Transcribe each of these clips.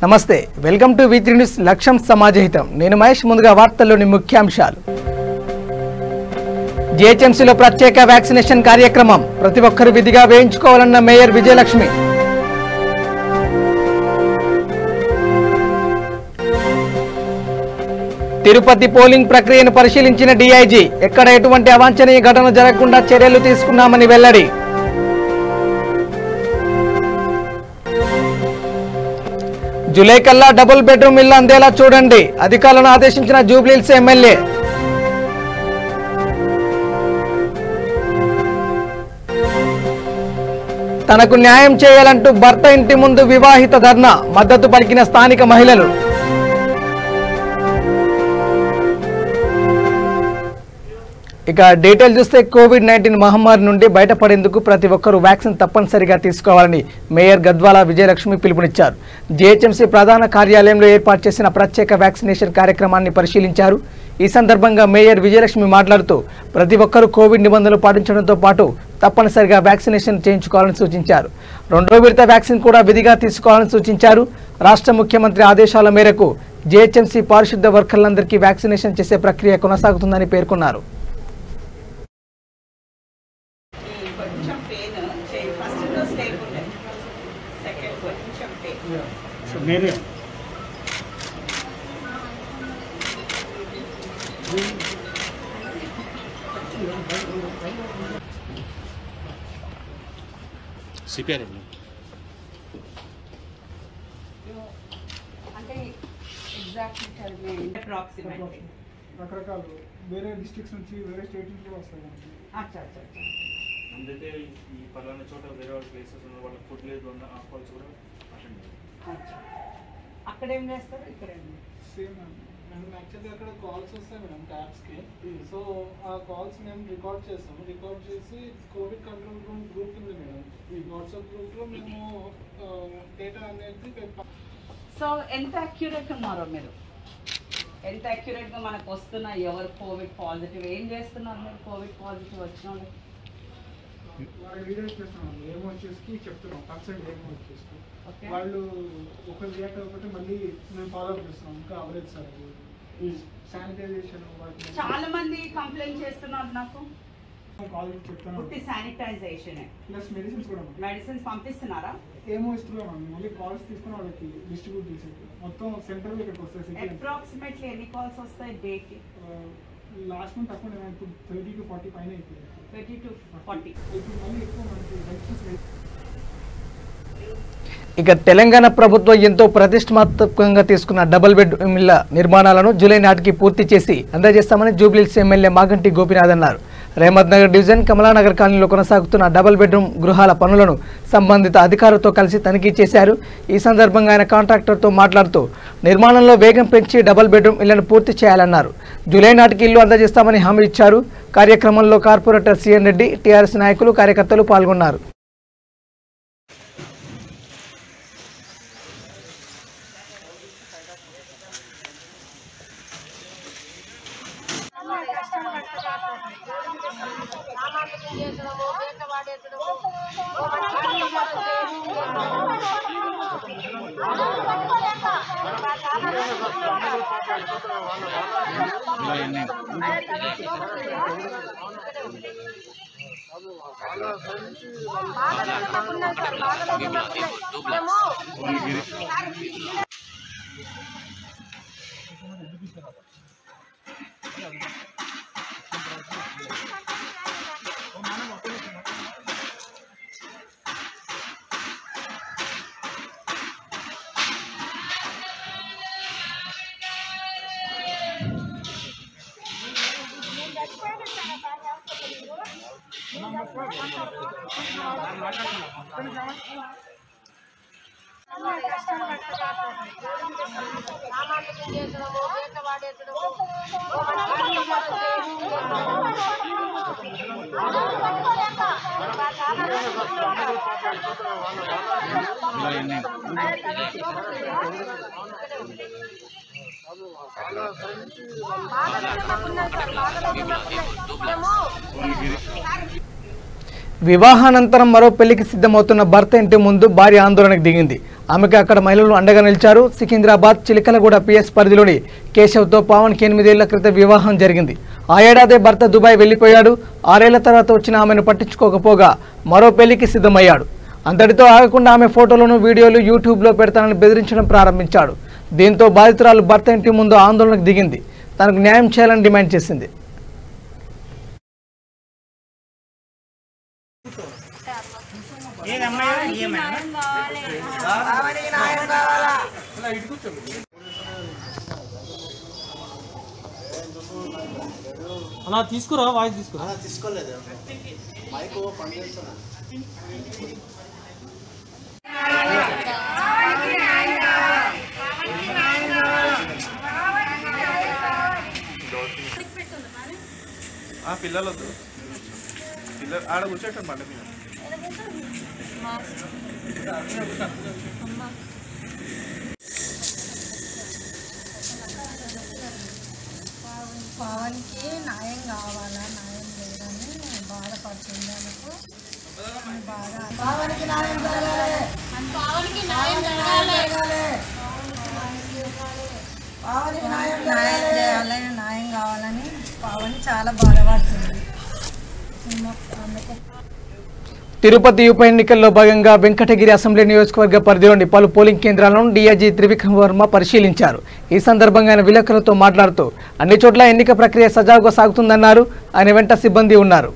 నమస్తే welcome to వి3 news లక్ష్యం సమాజహితం నేను మహేష్ ముందుగా వార్తల్లోని ముఖ్యాంశాలు జీహెచ్ఎంసీలో ప్రత్యేక వ్యాక్సినేషన్ కార్యక్రమం ప్రతి ఒక్కరూ విధిగా వేయించుకోవాలన్న మేయర్ విజయలక్ష్మి తిరుపతి పోలింగ్ ప్రక్రియను పరిశీలించిన డీఐజీ ఎక్కడ ఎటువంటి అవాంఛనీయ ఘటన జరగకుండా చర్యలు తీసుకున్నామని వెల్లడి జూలై కల్లా డబుల్ బెడ్రూమ్ ఇల్లు అందేలా చూడండి అధికారులను ఆదేశించిన జూబ్లీహిల్స్ ఎమ్మెల్యే తనకు న్యాయం చేయాలంటూ భర్త ఇంటి ముందు వివాహిత ధర్నా మద్దతు పలికిన స్థానిక మహిళలు ఇక డీటెయిల్ చూస్తే కోవిడ్-19 మహమ్మారి నుండి బయటపడేందుకు ప్రతి ఒక్కరూ వ్యాక్సిన్ తప్పనిసరిగా తీసుకోవాలని మేయర్ గద్వాల విజయలక్ష్మి పిలుపునిచ్చారు. జీహెచ్ఎంసీ ప్రధాన కార్యాలయంలో ఏర్పాటు చేసిన ప్రత్యేక వ్యాక్సినేషన్ కార్యక్రమాన్ని పరిశీలించారు. ఈ సందర్భంగా మేయర్ విజయలక్ష్మి మాట్లాడుతూ ప్రతి ఒక్కరూ కోవిడ్ నిబంధనలు పాటించడంతో పాటు తప్పనిసరిగా వ్యాక్సినేషన్ చేయించుకోవాలని సూచించారు. రెండో విడత వ్యాక్సిన్ కూడా విధిగా తీసుకోవాలని సూచించారు. రాష్ట్ర ముఖ్యమంత్రి ఆదేశాల మేరకు జీహెచ్ఎంసీ పారిశుద్ధ వర్కర్లందరికీ వ్యాక్సినేషన్ చేసే ప్రక్రియ కొనసాగుతుందని పేర్కొన్నారు. రకరకాలు వేరే డిస్ట్రిక్ట్స్ నుంచి వేరే స్టేట్ నుంచి వస్తాయి. అందుకే ఈ పలానా చోట వేరే వాళ్ళ ప్లేసెస్ ఉన్న వాళ్ళకి ఫుడ్ లేదు అన్న ఆ కాల్స్ కూడా అక్కడ ఏం చేస్తారు ఇక్కడ సేమ్ మేము యాక్చువల్లీ అక్కడ కాల్స్ వస్తాయి మేడం ట్యాబ్స్కి. సో ఆ కాల్స్ మేము రికార్డ్ చేస్తాము. రికార్డ్ చేసి కోవిడ్ కంట్రోల్ రూమ్ గ్రూప్ ఉంది మేడం. ఈ వాట్సాప్ గ్రూప్లో మేము డేటా అనేది. సో ఎంత అక్యురేట్ ఉన్నారో మీరు, ఎంత అక్యురేట్గా మనకు వస్తున్నా ఎవరు కోవిడ్ పాజిటివ్ ఏం చేస్తున్నారు మీరు? కోవిడ్ పాజిటివ్ వచ్చిన వాళ్ళు వీడియోస్ చేస్తున్నాం, ఏమో వచ్చేసి చెప్తున్నాం పర్సెంట్ ఏమో వచ్చేసి వాళ్ళు ఒకరు రియాక్ట్ అవ్వకపోతే మళ్ళీ మేము ఫాలోఅప్ చేస్తున్నాం. ఇంకా అవ్వలేదు సార్. శానిటైజేషన్ చాలా మంది కంప్లైంట్ చేస్తున్నారు నాకు. కాల్ చెప్తున్నాం శానిటైజేషన్ ప్లస్ మెడిసిన్స్ కూడా. మెడిసిన్స్ పంపిస్తున్నారా? ఏమో ఇస్తున్నాం మళ్ళీ కాల్స్ తీసుకుని వాళ్ళకి డిస్ట్రిబ్యూట్ చేసేది మొత్తం సెంటర్ ఇక్కడికి వస్తాయి. అప్రాక్సిమేట్లీ ఎన్ని కాల్స్ వస్తాయి డేకి? లాస్ట్ మంత్ తక్కువ ఇప్పుడు 30 to 40 పైన అయిపోయింది. 30 to 40 ఇప్పుడు మళ్ళీ ఎక్కువ మనకి మెడిసిన్స్. ఇక తెలంగాణ ప్రభుత్వం ఎంతో ప్రతిష్టాత్మకంగా తీసుకున్న డబుల్ బెడ్ ఇళ్ల నిర్మాణాలను జూలై నాటికి పూర్తి చేసి అందజేస్తామని జూబ్లీహిల్స్ ఎమ్మెల్యే మాగంటి గోపీనాథ్ అన్నారు. రేమత్ నగర్ డివిజన్ కమలానగర్ కాలనీలో కొనసాగుతున్న డబుల్ బెడ్రూమ్ గృహాల పనులను సంబంధిత అధికారులతో కలిసి తనిఖీ చేశారు. ఈ సందర్భంగా ఆయన కాంట్రాక్టర్తో మాట్లాడుతూ నిర్మాణంలో వేగం పెంచి డబుల్ బెడ్రూమ్ ఇళ్లను పూర్తి చేయాలన్నారు. జూలై నాటికి ఇల్లు అందజేస్తామని హామీ ఇచ్చారు. కార్యక్రమంలో కార్పొరేటర్ సిఎన్ రెడ్డి, టీఆర్ఎస్ నాయకులు, కార్యకర్తలు పాల్గొన్నారు. వివాహానంతరం మరో పెళ్లికి సిద్ధమవుతున్న భర్త ఇంటి ముందు భార్య ఆందోళనకు దిగింది. ఆమెకు అక్కడ మహిళలు అండగా నిలిచారు. సికింద్రాబాద్ చిలకలగూడ పిఎస్ పరిధిలోని కేశవ్తో పవన్కి 8 ఏళ్ల క్రితం వివాహం జరిగింది. ఆ ఏడాదే భర్త దుబాయ్ వెళ్లిపోయాడు. 6 ఏళ్ల తర్వాత వచ్చిన ఆమెను పట్టించుకోకపోగా మరో పెళ్లికి సిద్ధమయ్యాడు. అంతటితో ఆగకుండా ఆమె ఫోటోలను వీడియోలు యూట్యూబ్లో పెడతానని బెదిరించడం ప్రారంభించాడు. దీంతో బాధితురాలు భర్త ఇంటి ముందు ఆందోళనకు దిగింది. తనకు న్యాయం చేయాలని డిమాండ్ చేసింది. అలా తీసుకురా వాయిస్ తీసుకురా తీసుకోలేదు మైక్ పనిచేస్తున్నా పిల్లలు పిల్లలు ఆడ కూర్చోటండి బండి మీద పవన్కి న్యాయం కావాలా, న్యాయం లేదని బాధపడుతుంది. బాగా పవన్కి న్యాయం జరగాలి, పవన్కి న్యాయం చేయాలి, న్యాయం కావాలని పవన్ చాలా బాధపడుతుంది. తిరుపతి ఉప ఎన్నికల్లో భాగంగా వెంకటగిరి అసెంబ్లీ నియోజకవర్గ పరిధిలోని పలు పోలింగ్ కేంద్రాలను డీఐజీ త్రివిక్రమ్ వర్మ పరిశీలించారు. ఈ సందర్భంగా ఆయన విలేకరులతో మాట్లాడుతూ అన్ని చోట్ల ఎన్నిక ప్రక్రియ సజావుగా సాగుతుందన్నారు. ఆయన వెంట సిబ్బంది ఉన్నారు.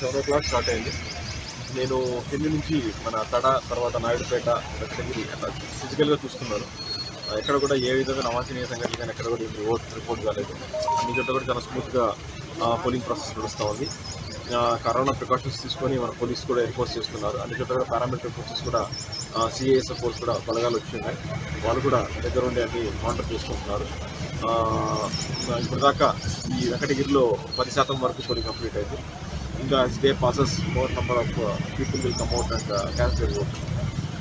సెవెన్ ఓ క్లాక్ స్టార్ట్ అయింది. నేను కింది నుంచి మన తడ తర్వాత నాయుడుపేట దగ్గరికి ఫిజికల్గా చూస్తున్నాను. ఎక్కడ కూడా ఏ విధంగా అవాంఛనీయ సంఘటనలు కానీ ఎక్కడ కూడా రిపోర్ట్ కాలేదు. అన్ని చోట్ల కూడా చాలా స్మూత్గా పోలింగ్ ప్రాసెస్ నడుస్తూ ఉంది. కరోనా ప్రికాషన్స్ తీసుకొని మన పోలీసు కూడా ఎన్ఫోర్స్ చేస్తున్నారు. అన్ని చోట్ల కూడా పారామిలిటరీ ఫోర్సెస్ కూడా సిఐఎస్ఎఫ్ ఫోర్స్ కూడా బలగాలు వచ్చినాయి. వాళ్ళు కూడా దగ్గర ఉండి అన్ని మానిటర్ చేసుకుంటున్నారు. ఇప్పటిదాకా ఈ వెంకటగిరిలో 10% వరకు పోలింగ్ కంప్లీట్ అయింది. ఇంకా day passes more number of people will come out and cancel your vote.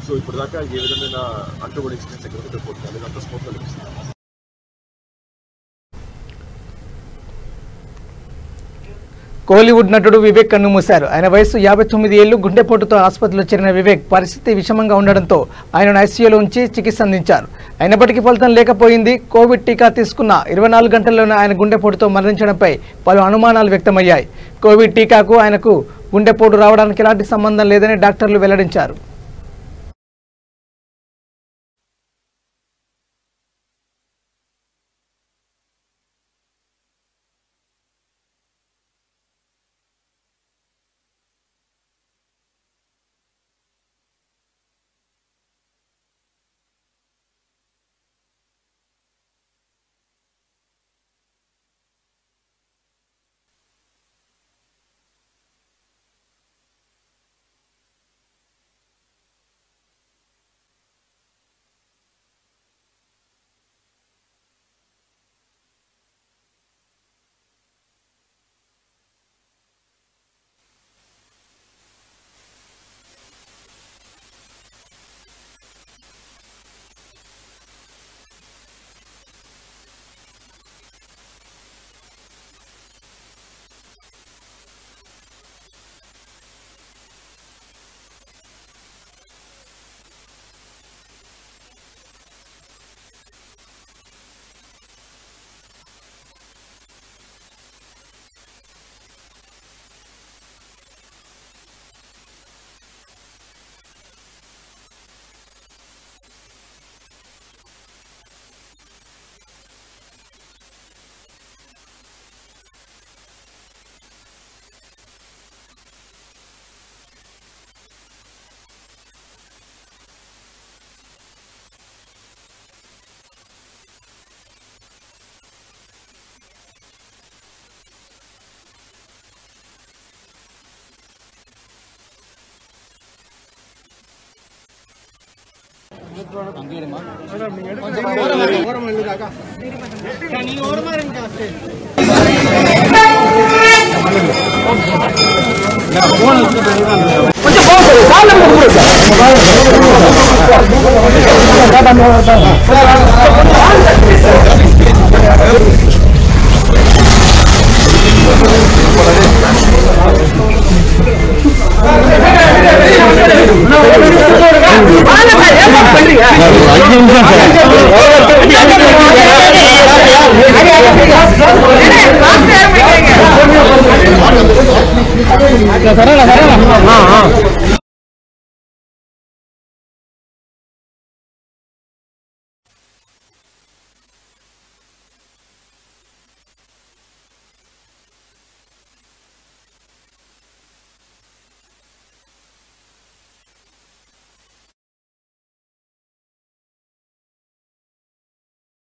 So ఇప్పటిదాకా ఏ విధమైన అంటుబడి ఇన్సిడెంట్స్ ఎక్కడ రిపోర్ట్ కాలేదు. అంత స్మూత్గా లభిస్తుంది. కోలీవుడ్ నటుడు వివేక్ కన్నుమూశారు. ఆయన వయసు 59 ఏళ్లు. గుండెపోటుతో ఆసుపత్రిలో చేరిన వివేక్ పరిస్థితి విషమంగా ఉండడంతో ఆయనను ఐసీయూలో ఉంచి చికిత్స అందించారు. అయినప్పటికీ ఫలితం లేకపోయింది. కోవిడ్ టీకా తీసుకున్న 24 గంటల్లోనే ఆయన గుండెపోటుతో మరణించడంపై పలు అనుమానాలు వ్యక్తమయ్యాయి. కోవిడ్ టీకాకు ఆయనకు గుండెపోటు రావడానికి ఎలాంటి సంబంధం లేదని డాక్టర్లు వెల్లడించారు.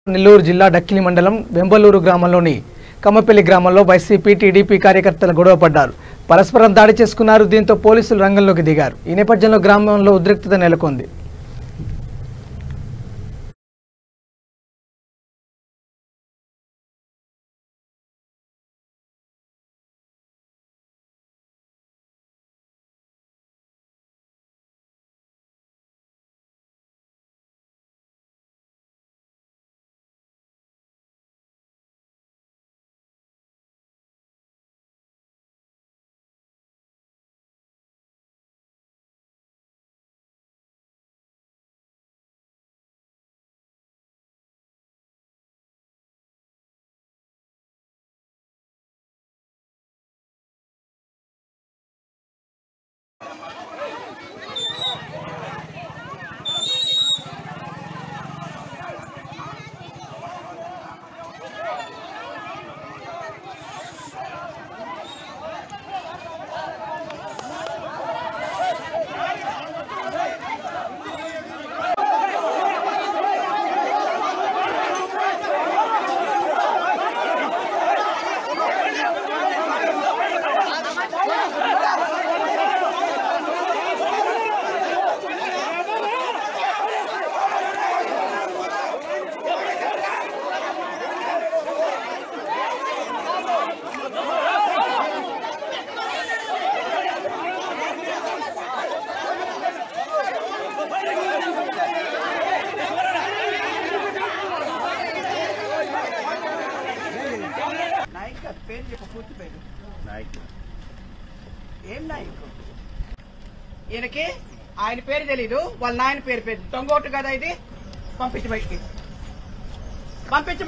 నెల్లూరు జిల్లా డక్కిలి మండలం వెంబలూరు గ్రామంలోని కమ్మపల్లి గ్రామంలో వైసీపీ టీడీపీ కార్యకర్తలు గొడవపడ్డారు. పరస్పరం దాడి చేసుకున్నారు. దీంతో పోలీసులు రంగంలోకి దిగారు. ఈ నేపథ్యంలో గ్రామంలో ఉద్రిక్తత నెలకొంది. ఈయనకి ఆయన పేరు తెలీదు, వాళ్ళ నాయన పేరు దొంగోటు కదా ఇది. పంపించి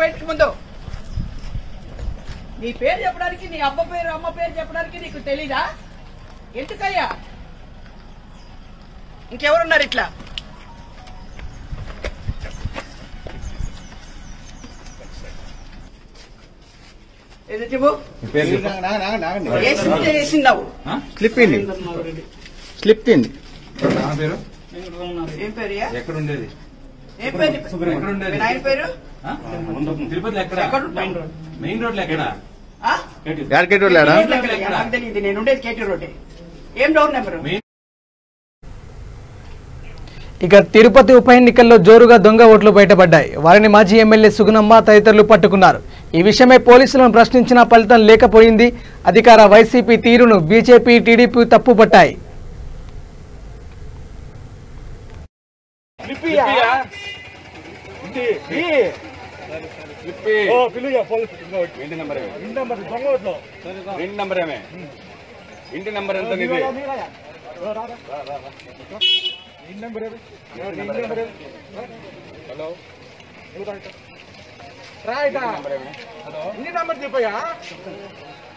బయటికి ముందు. నీ పేరు చెప్పడానికి, నీ అమ్మ పేరు చెప్పడానికి నీకు తెలీదా? ఎందుకయ్యా? ఇంకెవరున్నారు ఇట్లా? స్లిప్ తింది. ఏం పేరు? ఎక్కడుండేది? ఏం పేరు? ఆయన పేరు తిరుపతిలో ఎక్కడ? మెయిన్ రోడ్ లో ఎక్కడ? నాకు తెలియదు. నేను ఉండేది కేటీ రోడ్. ఏం డోర్ నెంబరు? ఇక తిరుపతి ఉప ఎన్నికల్లో జోరుగా దొంగ ఓట్లు బయటపడ్డాయి. వారిని మాజీ ఎమ్మెల్యే సుగుణమ్మ తదితరులు పట్టుకున్నారు. ఈ విషయమై పోలీసులను ప్రశ్నించినా ఫలితం లేకపోయింది. అధికార వైసీపీ తీరును బీజేపీ టీడీపీ తప్పుపట్టాయి. ఇంటి నెంబర్ ఎంత? హలో ఇంటి నెంబర్ చెప్పయ్యా.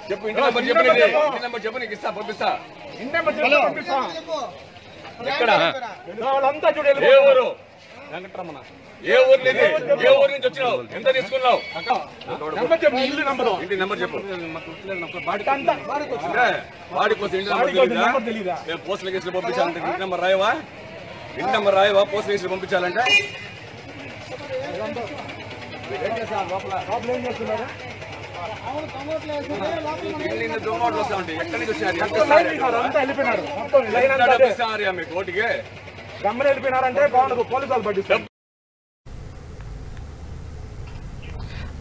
చెప్పు. ఇంటి నెంబర్ చెప్పు. నీకు ఇస్తా, పంపిస్తా. ఇంటి నెంబర్ పంపిస్తా. ఎక్కడ? ఏ ఊరు? వెంకటరమణ. ఏ ఊరు లేదు? ఏ ఊరు నుంచి వచ్చినావు? ఎంత తీసుకున్నావు? ఇంటి నెంబర్ చెప్పు. వాడి కోసం ఇంటి నెంబర్ తెలీదా? పోస్టల్ కేసులు పంపించాలంటే ఇంటి నెంబర్ రాయవా? ఇంటి నెంబర్ రాయవా? పోస్టల్ కేసులు పంపించాలంటే దొంగోట్లు వస్తా ఉంటాయి. ఎక్కడి నుంచి వచ్చినారు? మీకు ఓటుకి గమ్మని వెళ్ళిపోయినారంటే బాగుండదు, పోలీసు వాళ్ళు పట్టిస్తారు.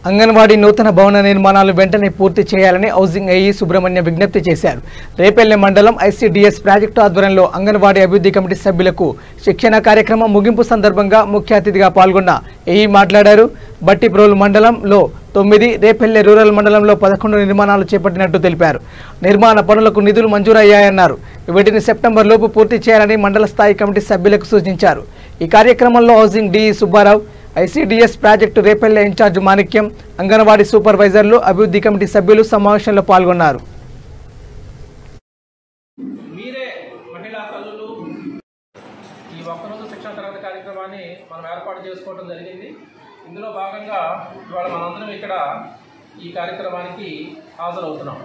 అంగన్వాడీ నూతన భవన నిర్మాణాలు వెంటనే పూర్తి చేయాలని హౌసింగ్ ఏఈ సుబ్రహ్మణ్య విజ్ఞప్తి చేశారు. రేపల్లె మండలం ఐసీడీఎస్ ప్రాజెక్టు ఆధ్వర్యంలో అంగన్వాడీ అభివృద్ధి కమిటీ సభ్యులకు శిక్షణ కార్యక్రమం ముగింపు సందర్భంగా ముఖ్య అతిథిగా పాల్గొన్న ఏఈ మాట్లాడారు. బట్టిప్రోలు మండలంలో 9, రేపల్లె రూరల్ మండలంలో 11 నిర్మాణాలు చేపట్టినట్టు తెలిపారు. నిర్మాణ పనులకు నిధులు మంజూరయ్యాయన్నారు. వీటిని సెప్టెంబర్ లోపు పూర్తి చేయాలని మండల స్థాయి కమిటీ సభ్యులకు సూచించారు. ఈ కార్యక్రమంలో housing DE Subbarao, ICDS project Repalle incharge Manikyam, Anganwadi సూపర్వైజర్లు, అభివృద్ధి కమిటీ సభ్యులు సమావేశంలో పాల్గొన్నారు. మీరే మహిళా తల్లులు ఈ ఒక్కరోజు శిక్షణ తరగతి కార్యక్రమాన్ని మనం ఏర్పాటు చేసుకోవడం జరిగింది. ఇందులో భాగంగా ఇవాళ మనందరం ఇక్కడ ఈ కార్యక్రమానికి హాజరవుతున్నాం.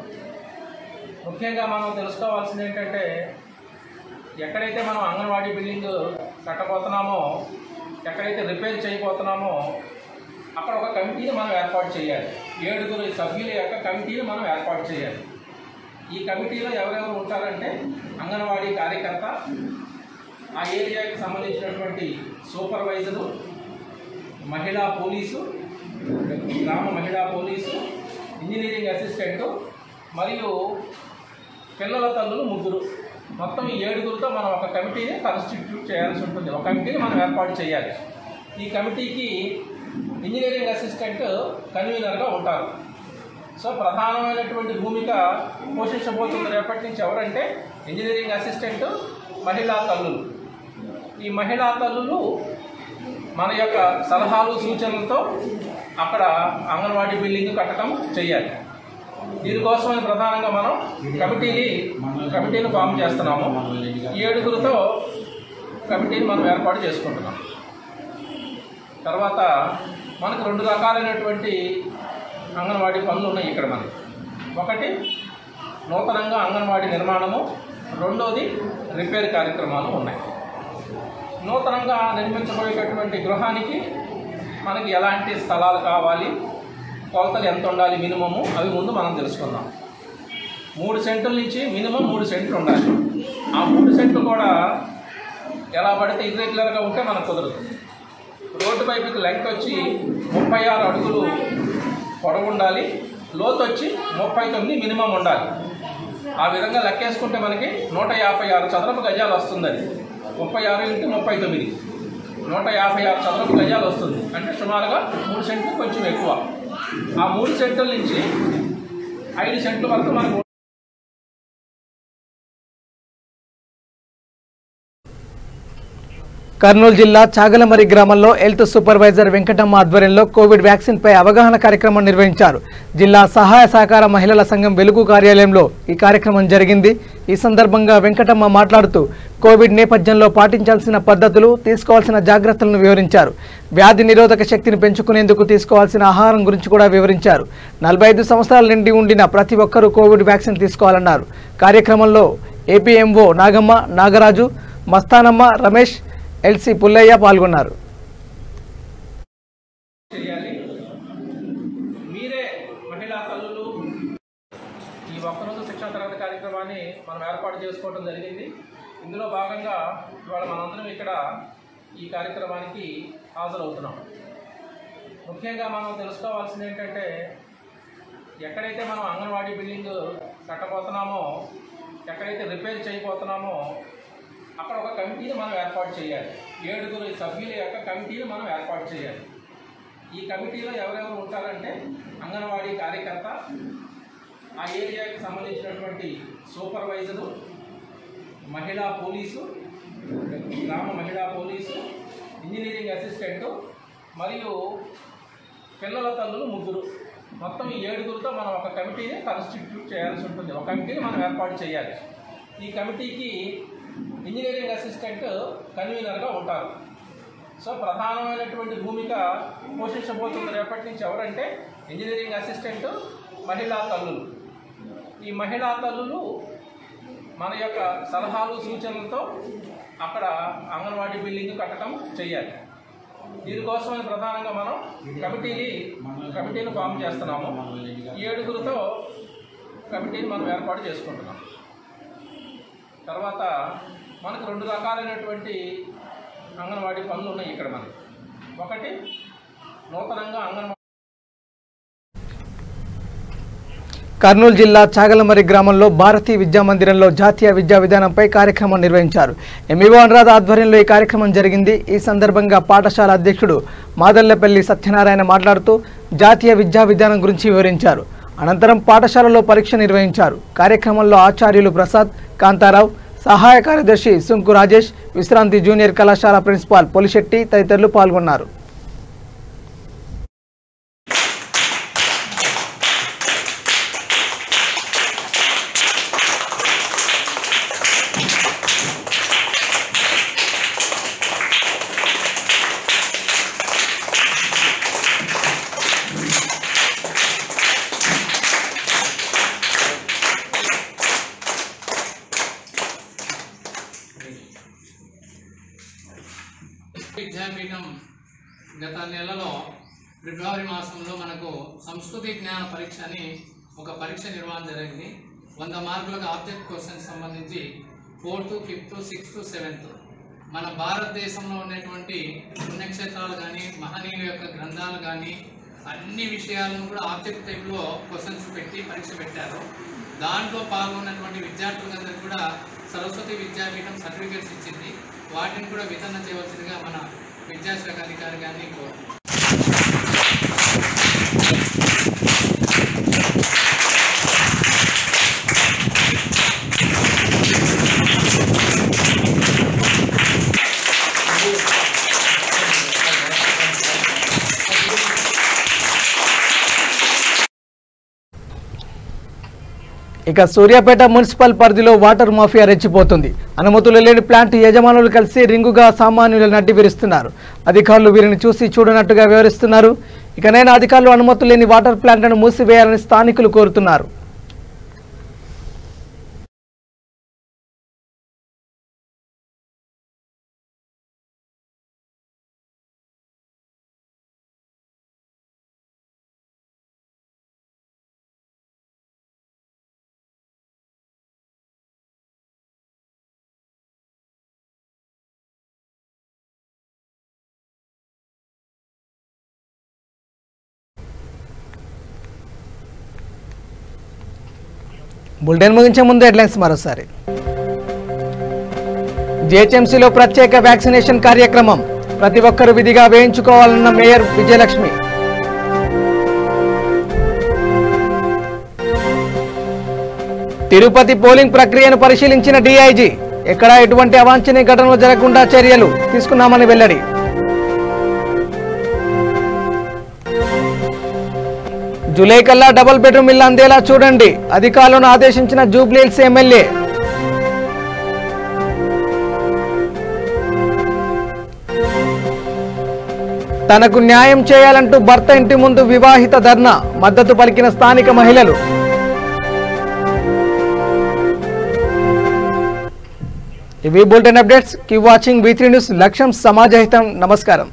ముఖ్యంగా మనం తెలుసుకోవాల్సింది ఏంటంటే, ఎక్కడైతే మనం అంగన్వాడీ బిల్డింగ్ కట్టబోతున్నామో, ఎక్కడైతే రిపేర్ చేయబోతున్నామో అక్కడ ఒక కమిటీని మనం ఏర్పాటు చేయాలి. 7 సభ్యుల యొక్క కమిటీని మనం ఏర్పాటు చేయాలి. ఈ కమిటీలో ఎవరెవరు ఉంటారంటే, అంగన్వాడీ కార్యకర్త, ఆ ఏరియాకి సంబంధించినటువంటి సూపర్వైజరు, మహిళా పోలీసు, గ్రామ మహిళా పోలీసు, ఇంజనీరింగ్ అసిస్టెంటు మరియు పిల్లల తల్లులు 3. మొత్తం ఈ 7తో మనం ఒక కమిటీని కాన్స్టిట్యూట్ చేయాల్సి ఉంటుంది. ఒక కమిటీని మనం ఏర్పాటు చేయాలి. ఈ కమిటీకి ఇంజనీరింగ్ అసిస్టెంట్ కన్వీనర్గా ఉంటారు. సో ప్రధానమైనటువంటి భూమిక పోషించబోతుంది రేపటి నుంచి ఎవరంటే ఇంజనీరింగ్ అసిస్టెంట్, మహిళా తల్లులు. ఈ మహిళా తల్లులు మన యొక్క సలహాలు సూచనలతో అక్కడ అంగన్వాడీ బిల్డింగ్ కట్టడం చేయాలి. దీనికోసమని ప్రధానంగా మనం కమిటీని ఫామ్ చేస్తున్నాము. 7తో కమిటీని మనం ఏర్పాటు చేసుకుంటున్నాం. తర్వాత మనకు 2 రకాలైనటువంటి అంగన్వాడీ పనులు ఉన్నాయి ఇక్కడ మనకి. ఒకటి నూతనంగా అంగన్వాడీ నిర్మాణము, రెండోది రిపేర్ కార్యక్రమాలు ఉన్నాయి. నూతనంగా నిర్మించబోయేటటువంటి గృహానికి మనకి ఎలాంటి స్థలాలు కావాలి, కొలతలు ఎంత ఉండాలి మినిమము, అవి ముందు మనం తెలుసుకుందాం. 3 సెంట్ల నుంచి మినిమం 3 సెంట్లు ఉండాలి. ఆ 3 సెంట్లు కూడా ఎలా పడితే ఇర్రెగ్యులర్గా ఉంటే మనకు కుదరదు. రోడ్డు పైపుకి లెంగ్త్ వచ్చి 36 అడుగులు పొడవు ఉండాలి, లోతు వచ్చి 39 మినిమం ఉండాలి. ఆ విధంగా లెక్కేసుకుంటే మనకి 156 చదరపు గజాలు వస్తుంది. అది 36 × 39 156 చదరపు గజాలు వస్తుంది. అంటే సుమారుగా 3 సెంట్లు కొంచెం ఎక్కువ. ఆ 3 సెంట్ల నుంచి 5 సెంట్ల వరకు మనకు కర్నూలు జిల్లా చాగలమరి గ్రామంలో హెల్త్ సూపర్వైజర్ వెంకటమ్మ ఆధ్వర్యంలో కోవిడ్ వ్యాక్సిన్ పై అవగాహన కార్యక్రమం నిర్వహించారు. జిల్లా సహాయ సహకార మహిళల సంఘం వెలుగు కార్యాలయంలో ఈ కార్యక్రమం జరిగింది. ఈ సందర్భంగా వెంకటమ్మ మాట్లాడుతూ కోవిడ్ నేపథ్యంలో పాటించాల్సిన పద్ధతులు, తీసుకోవాల్సిన జాగ్రత్తలను వివరించారు. వ్యాధి నిరోధక శక్తిని పెంచుకునేందుకు తీసుకోవాల్సిన ఆహారం గురించి కూడా వివరించారు. 45 సంవత్సరాల నుండి ఉండిన ప్రతి ఒక్కరూ కోవిడ్ వ్యాక్సిన్ తీసుకోవాలన్నారు. కార్యక్రమంలో ఏపీఎంఓ నాగమ్మ, నాగరాజు, మస్తానమ్మ, రమేష్, ఎల్సీ పుల్లయ్య పాల్గొన్నారు. మీరే మహిళా తల్లులు ఈ ఒక్కరోజు శిక్షణ తరగతి కార్యక్రమాన్ని మనం ఏర్పాటు చేసుకోవడం జరిగింది. ఇందులో భాగంగా ఇవాళ మనందరం ఇక్కడ ఈ కార్యక్రమానికి హాజరవుతున్నాం. ముఖ్యంగా మనం తెలుసుకోవాల్సింది ఏంటంటే, ఎక్కడైతే మనం అంగన్వాడీ బిల్డింగ్ కట్టబోతున్నామో, ఎక్కడైతే రిపేర్ చేయబోతున్నామో అక్కడ ఒక కమిటీని మనం ఏర్పాటు చేయాలి. 7 సభ్యుల యొక్క కమిటీని మనం ఏర్పాటు చేయాలి. ఈ కమిటీలో ఎవరెవరు ఉంటారంటే, అంగన్వాడీ కార్యకర్త, ఆ ఏరియాకి సంబంధించినటువంటి సూపర్వైజరు, మహిళా పోలీసు, గ్రామ మహిళా పోలీసు, ఇంజనీరింగ్ అసిస్టెంటు మరియు పిల్లల తల్లులు 3. మొత్తం ఈ 7తో మనం ఒక కమిటీని కాన్స్టిట్యూట్ చేయాల్సి ఉంటుంది. ఒక కమిటీని మనం ఏర్పాటు చేయాలి. ఈ కమిటీకి ఇంజనీరింగ్ అసిస్టెంట్ కన్వీనర్గా ఉంటారు. సో ప్రధానమైనటువంటి భూమిక పోషించబోతుంది రేపటి నుంచి ఎవరంటే ఇంజనీరింగ్ అసిస్టెంట్, మహిళా తల్లులు. ఈ మహిళా తల్లులు మన యొక్క సలహాలు సూచనలతో అక్కడ అంగన్వాడీ బిల్డింగ్ కట్టడం చేయాలి. దీనికోసమని ప్రధానంగా మనం కమిటీని ఫామ్ చేస్తున్నాము. 7తో కమిటీని మనం ఏర్పాటు చేసుకుంటున్నాం. తర్వాత మనకు 2 రకాలైనటువంటి అంగన్వాడీ పనులు ఉన్నాయి ఇక్కడ మనకి. ఒకటి నూతనంగా అంగన్వాడీ కర్నూలు జిల్లా చాగలమరి గ్రామంలో భారతీయ విద్యా మందిరంలో జాతీయ విద్యా విధానంపై కార్యక్రమం నిర్వహించారు. ఎంఈఓ అనురాధ ఆధ్వర్యంలో ఈ కార్యక్రమం జరిగింది. ఈ సందర్భంగా పాఠశాల అధ్యక్షుడు మాదల్లపల్లి సత్యనారాయణ మాట్లాడుతూ జాతీయ విద్యా విధానం గురించి వివరించారు. అనంతరం పాఠశాలలో పరీక్ష నిర్వహించారు. కార్యక్రమంలో ఆచార్యులు ప్రసాద్, కాంతారావు, సహాయ కార్యదర్శి సుంకు రాజేష్, విశ్రాంతి జూనియర్ కళాశాల ప్రిన్సిపాల్ పొలిశెట్టి తదితరులు పాల్గొన్నారు. విద్యాపీఠం గత నెలలో ఫిబ్రవరి మాసంలో మనకు సంస్కృతి జ్ఞాన పరీక్ష అని ఒక పరీక్ష నిర్వహణ జరిగింది. 100 మార్కులకు ఆబ్జెక్ట్ క్వశ్చన్స్ సంబంధించి 4th, 5th, 6th, 7th మన భారతదేశంలో ఉన్నటువంటి పుణ్యక్షేత్రాలు కానీ మహనీయుల యొక్క గ్రంథాలు కానీ అన్ని విషయాలను కూడా ఆబ్జెక్ట్ టైప్లో క్వశ్చన్స్ పెట్టి పరీక్ష పెట్టారు. దాంట్లో పాల్గొన్నటువంటి విద్యార్థులందరికీ కూడా సరస్వతి విద్యాపీఠం సర్టిఫికేట్స్ ఇచ్చింది. వాటిని కూడా వితరణ చేయవలసిందిగా మన విద్యాశాఖ అధికారి గారిని కోరుతున్నాం. ఇక సూర్యాపేట మున్సిపల్ పరిధిలో వాటర్ మాఫియా రెచ్చిపోతుంది. అనుమతులు లేని ప్లాంట్ యజమానులు కలిసి రింగుగా సామాన్యులను అడ్డి విరుస్తున్నారు. అధికారులు వీరిని చూసి చూడనట్టుగా వ్యవహరిస్తున్నారు. ఇకనైనా అధికారులు అనుమతులు లేని వాటర్ ప్లాంట్లను మూసివేయాలని స్థానికులు కోరుతున్నారు. బులెటిన్ ముగించే ముందు హెడ్లైన్స్ మరోసారి. జీహెచ్ఎంసీలో ప్రత్యేక వ్యాక్సినేషన్ కార్యక్రమం ప్రతి ఒక్కరూ విధిగా వేయించుకోవాలన్న మేయర్ విజయలక్ష్మి. తిరుపతి పోలింగ్ ప్రక్రియను పరిశీలించిన డీఐజీ ఎక్కడా ఎటువంటి అవాంఛనీయ ఘటనలు జరగకుండా చర్యలు తీసుకున్నామని వెల్లడి. జూలై కల్లా డబుల్ బెడ్రూమ్ ఇల్లు అందేలా చూడండి అధికారులను ఆదేశించిన జూబ్లీహిల్స్ ఎమ్మెల్యే. తనకు న్యాయం చేయాలంటూ భర్త ఇంటి ముందు వివాహిత ధర్నా మద్దతు పలికిన స్థానిక మహిళలు. ఇవి bulletin updates. Keep watching V3 news. లక్ష్యం సమాజహితం. నమస్కారం.